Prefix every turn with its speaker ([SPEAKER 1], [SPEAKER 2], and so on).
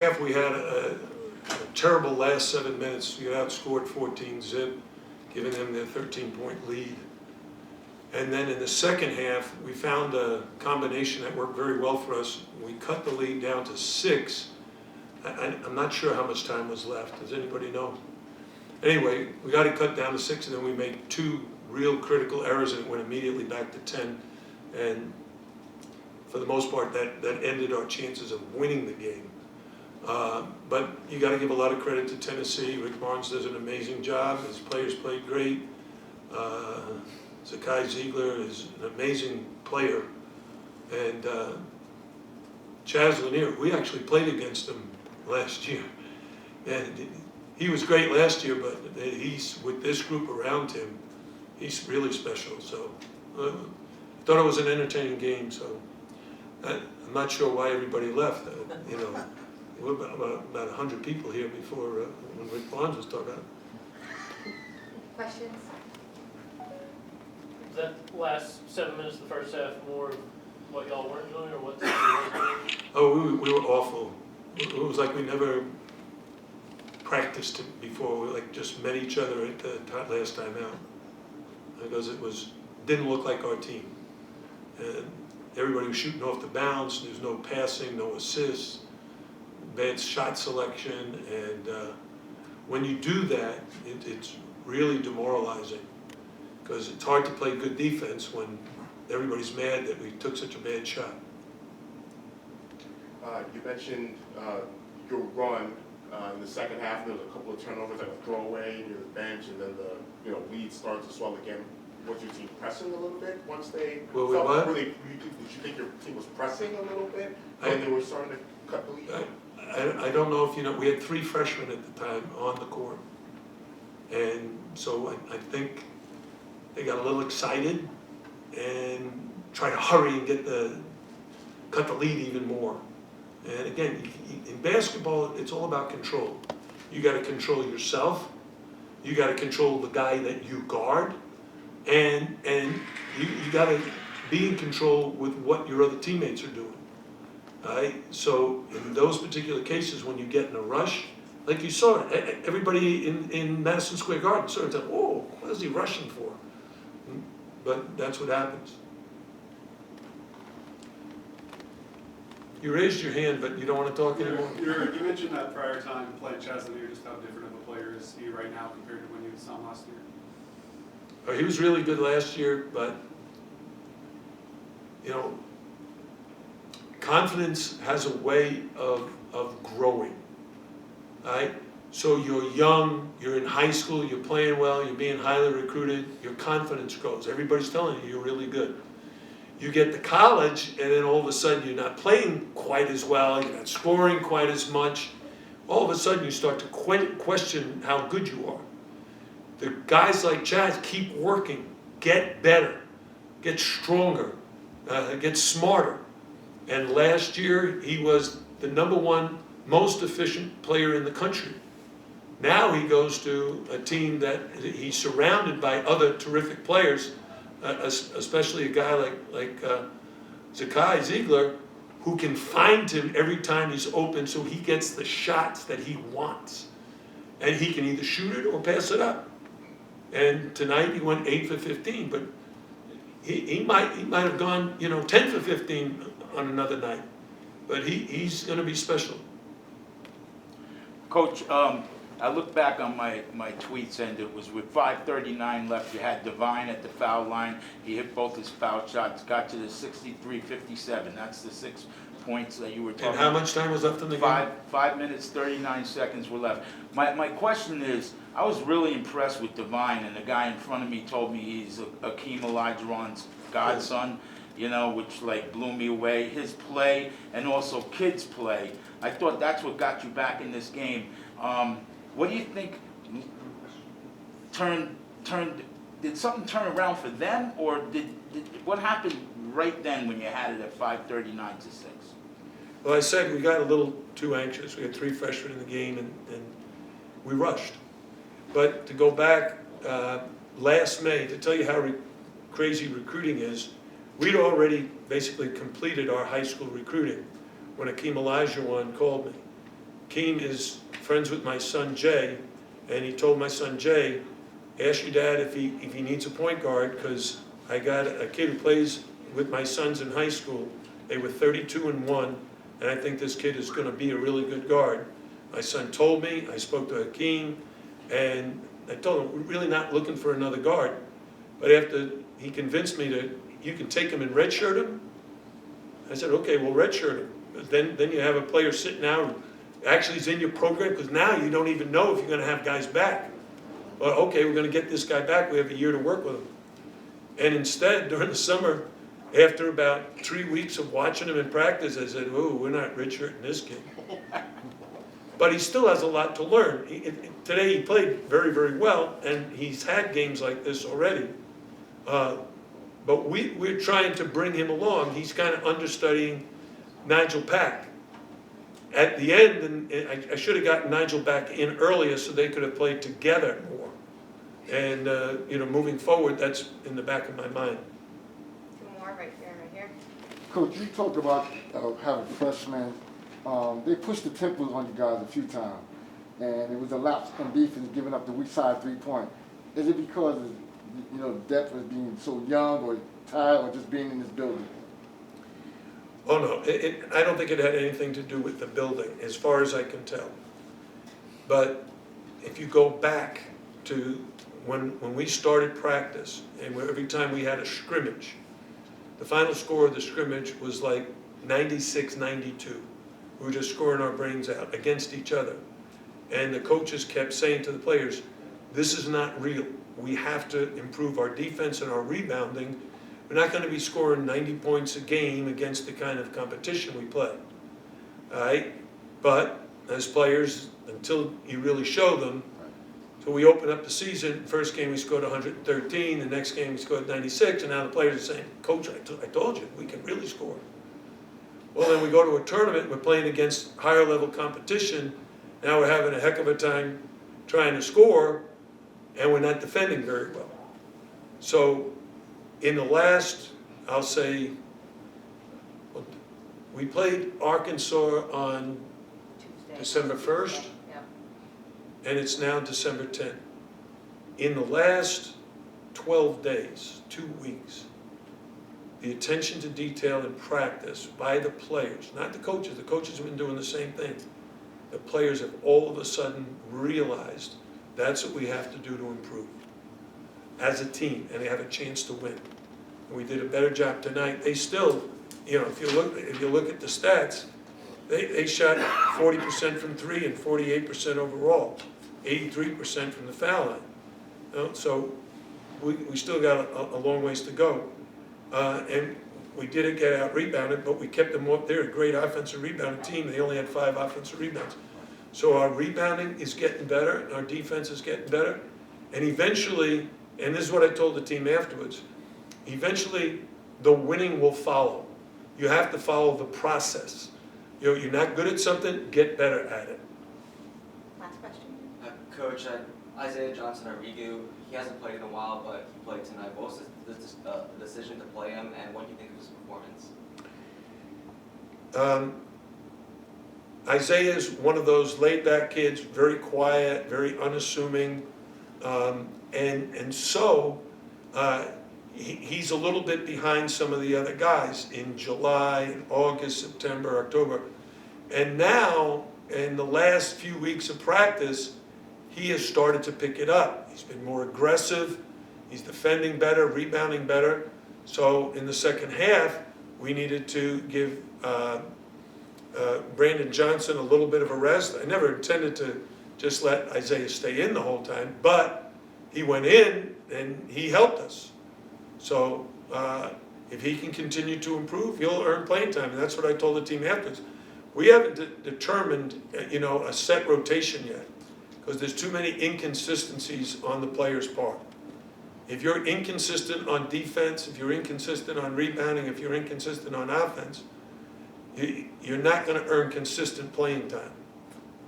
[SPEAKER 1] half, we had a terrible last 7 minutes. We got outscored 14-zip, giving them their 13-point lead. And then in the second half, we found a combination that worked very well for us. We cut the lead down to 6. I'm not sure how much time was left. Does anybody know? Anyway, we got it cut down to 6, and then we made 2 real critical errors, and it went immediately back to 10. And for the most part, that ended our chances of winning the game. But you got to give a lot of credit to Tennessee. Rick Barnes does an amazing job. His players played great. Zakai Ziegler is an amazing player. And Chaz Lanier, we actually played against him last year. And he was great last year, but he's, with this group around him, he's really special. So I thought it was an entertaining game. So I'm not sure why everybody left. You know, there were about 100 people here before when Rick Barnes was talking.
[SPEAKER 2] Questions?
[SPEAKER 3] Is that last 7 minutes of the first half more of what y'all weren't doing, or what you were doing?
[SPEAKER 1] Oh, we were awful. It was like we never practiced it before. We like just met each other at the last time out, because it didn't look like our team. And everybody was shooting off the bounce. There's no passing, no assists, bad shot selection, and when you do that, it's really demoralizing, because it's hard to play good defense when everybody's mad that we took such a bad shot.
[SPEAKER 4] You mentioned your run in the second half. There was a couple of turnovers, like a throwaway near the bench, and then the lead started to swell again. Was your team pressing a little bit once they felt really? Did you think your team was pressing a little bit when they were starting to cut the lead?
[SPEAKER 1] I don't know if you know. We had 3 freshmen at the time on the court, and so I think they got a little excited and tried to hurry and cut the lead even more. And again, in basketball, it's all about control. You got to control yourself. You got to control the guy that you guard, and you got to be in control with what your other teammates are doing. Right? So in those particular cases, when you get in a rush, like you saw it, everybody in Madison Square Garden sort of said, "Oh, what is he rushing for?" But that's what happens. You raised your hand, but you don't want to talk anymore?
[SPEAKER 5] You mentioned that prior time playing Chaz Lanier, just how different of a player is he right now compared to when you saw him last year?
[SPEAKER 1] Oh, he was really good last year, but, you know, confidence has a way of growing, right? So you're young, you're in high school, you're playing well, you're being highly recruited, your confidence grows. Everybody's telling you you're really good. You get to college, and then all of a sudden you're not playing quite as well, you're not scoring quite as much. All of a sudden you start to question how good you are. The guys like Chaz keep working, get better, get stronger, get smarter. And last year he was the #1 most efficient player in the country. Now he goes to a team that he's surrounded by other terrific players, especially a guy like Zakai Ziegler, who can find him every time he's open, so he gets the shots that he wants. And he can either shoot it or pass it up. And tonight he went 8 for 15, but he might have gone 10 for 15 on another night. But he's going to be special.
[SPEAKER 6] Coach, I look back on my tweets, and it was with 5:39 left. You had Divine at the foul line. He hit both his foul shots, got to the 63-57. That's the 6 points that you were talking about.
[SPEAKER 1] And how much time was left in the game?
[SPEAKER 6] 5 minutes, 39 seconds were left. My question is, I was really impressed with Divine, and the guy in front of me told me he's Akeem Olajuwon's godson, which like blew me away. His play and also kids' play, I thought that's what got you back in this game. What do you think did something turn around for them, or did what happened right then when you had it at 5:39 to 6?
[SPEAKER 1] Well, I said we got a little too anxious. We had 3 freshmen in the game, and we rushed. But to go back last May, to tell you how crazy recruiting is, we'd already basically completed our high school recruiting when Akeem Olajuwon called me. Keem is friends with my son Jay, and he told my son Jay, ask your dad if he needs a point guard, because I got a kid who plays with my sons in high school. They were 32-1, and I think this kid is going to be a really good guard. My son told me, I spoke to Hakeem, and I told him, we're really not looking for another guard. But after he convinced me that you can take him and redshirt him, I said, okay, well, redshirt him. But then you have a player sitting out who actually is in your program, because now you don't even know if you're going to have guys back. Well, okay, we're going to get this guy back. We have a year to work with him. And instead, during the summer, after about 3 weeks of watching him in practice, I said, oh, we're not redshirting this kid. But he still has a lot to learn. Today he played very, very well, and he's had games like this already. But we're trying to bring him along. He's kind of understudying Nigel Pack. At the end, and I should have gotten Nigel back in earlier so they could have played together more. And moving forward, that's in the back of my mind.
[SPEAKER 2] Two more right here.
[SPEAKER 7] Coach, you talked about having freshmen. They pushed the tempo on you guys a few times, and it was a lapse in defense giving up the weak side 3-point. Is it because of, depth was being so young, or tired, or just being in this building?
[SPEAKER 1] Oh, no, I don't think it had anything to do with the building, as far as I can tell. But if you go back to when we started practice, and every time we had a scrimmage, the final score of the scrimmage was like 96-92. We were just scoring our brains out against each other. And the coaches kept saying to the players, this is not real. We have to improve our defense and our rebounding. We're not going to be scoring 90 points a game against the kind of competition we play. All right? But as players, until you really show them, so we open up the season, first game we scored 113, the next game we scored 96, and now the players are saying, Coach, I told you, we can really score. Well, then we go to a tournament, we're playing against higher level competition, now we're having a heck of a time trying to score, and we're not defending very well. So in the last, I'll say, we played Arkansas on
[SPEAKER 2] Tuesday.
[SPEAKER 1] December 1st,
[SPEAKER 2] Yep.
[SPEAKER 1] and it's now December 10th. In the last 12 days, 2 weeks, the attention to detail in practice by the players, not the coaches have been doing the same thing. The players have all of a sudden realized that's what we have to do to improve as a team, and they have a chance to win. And we did a better job tonight. They still, if you look at the stats, they shot 40% from three and 48% overall, 83% from the foul line. So we still got a long ways to go. And we didn't get out rebounded, but we kept them up. They're a great offensive rebounding team. They only had 5 offensive rebounds. So our rebounding is getting better, and our defense is getting better. And eventually, and this is what I told the team afterwards, eventually the winning will follow. You have to follow the process. You're not good at something, get better at it.
[SPEAKER 2] Last question.
[SPEAKER 8] Coach, Isaiah Johnson-Arrigu, he hasn't played in a while, but he played tonight. What was the decision to play him, and what do you think of his performance?
[SPEAKER 1] Isaiah is one of those laid-back kids, very quiet, very unassuming, and so he's a little bit behind some of the other guys in July, August, September, October. And now, in the last few weeks of practice, he has started to pick it up. He's been more aggressive, he's defending better, rebounding better. So in the second half, we needed to give Brandon Johnson a little bit of a rest. I never intended to just let Isaiah stay in the whole time, but he went in and he helped us. So if he can continue to improve, he'll earn playing time, and that's what I told the team afterwards. We haven't determined, a set rotation yet, because there's too many inconsistencies on the player's part. If you're inconsistent on defense, if you're inconsistent on rebounding, if you're inconsistent on offense, you're not going to earn consistent playing time.